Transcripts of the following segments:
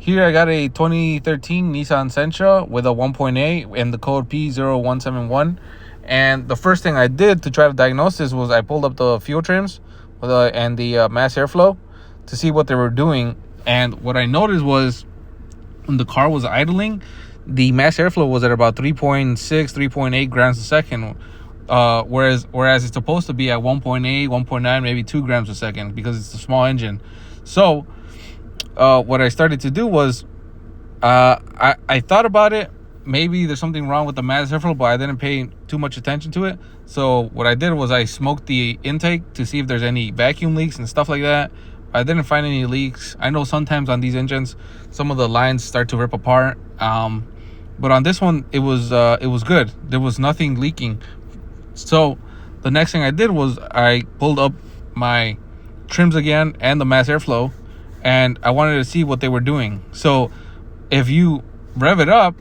Here I got a 2013 Nissan Sentra with a 1.8 and the code P0171. And the first thing I did to try to diagnose this was I pulled up the fuel trims and the mass airflow to see what they were doing. And what I noticed was when the car was idling, the mass airflow was at about 3.6, 3.8 grams a second. Whereas it's supposed to be at 1.8, 1.9, maybe 2 grams a second because it's a small engine. So what I started to do was I thought about it. Maybe there's something wrong with the mass airflow, but I didn't pay too much attention to it. So what I did was I smoked the intake to see if there's any vacuum leaks and stuff like that. I didn't find any leaks. I know sometimes on these engines, some of the lines start to rip apart. But on this one, it was good. There was nothing leaking. So the next thing I did was I pulled up my trims again and the mass airflow, and I wanted to see what they were doing. So if you rev it up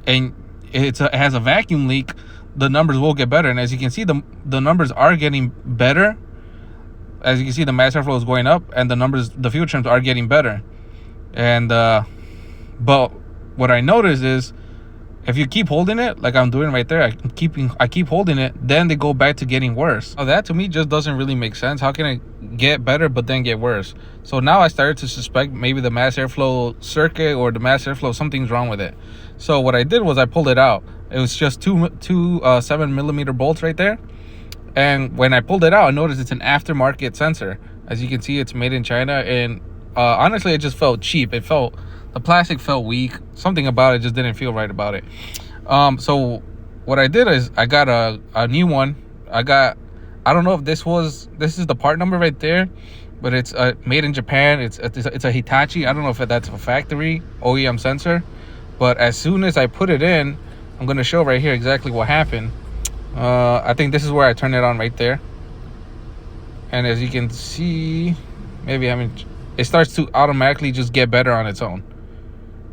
and it has a vacuum leak, the numbers will get better. And as you can see, the numbers are getting better. As you can see, the mass airflow is going up and the fuel trims are getting better. And but what I noticed is if you keep holding it like I'm doing right there, I keep holding it, then they go back to getting worse. Now that to me just doesn't really make sense. How can it get better but then get worse? So now I started to suspect maybe the mass airflow circuit or the mass airflow, something's wrong with it. So what I did was I pulled it out. It was just two 7mm bolts right there. And when I pulled it out, I noticed it's an aftermarket sensor. As you can see, it's made in China. And honestly, it just felt cheap. The plastic felt weak. Something about it just didn't feel right about it. So what I did is I got a new one. I don't know if this is the part number right there, but it's made in Japan. It's a Hitachi. I don't know if that's a factory OEM sensor. But as soon as I put it in, I'm going to show right here exactly what happened. I think this is where I turn it on right there. And as you can see, it starts to automatically just get better on its own.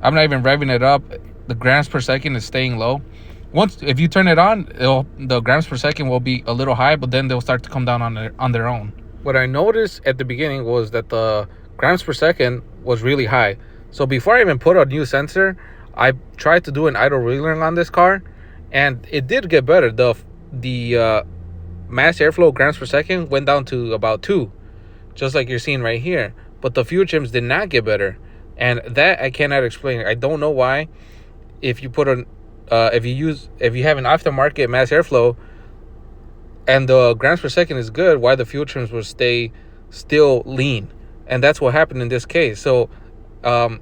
I'm not even revving it up. The grams per second is staying low. If you turn it on, the grams per second will be a little high, but then they'll start to come down on their own. What I noticed at the beginning was that the grams per second was really high. So before I even put a new sensor, I tried to do an idle reeling on this car, and it did get better. The mass airflow grams per second went down to about 2, just like you're seeing right here. But the fuel trims did not get better, and that I cannot explain. I don't know why. If you have an aftermarket mass airflow and the grams per second is good, why the fuel trims will stay still lean? And that's what happened in this case. So to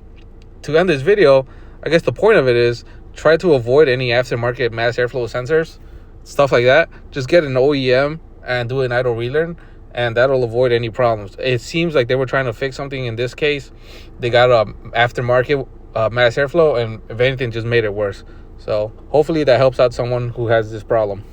end this video, I guess the point of it is try to avoid any aftermarket mass airflow sensors, stuff like that. Just get an OEM and do an idle relearn, and that'll avoid any problems. It seems like they were trying to fix something in this case. They got a aftermarket mass airflow, and if anything, just made it worse. So hopefully that helps out someone who has this problem.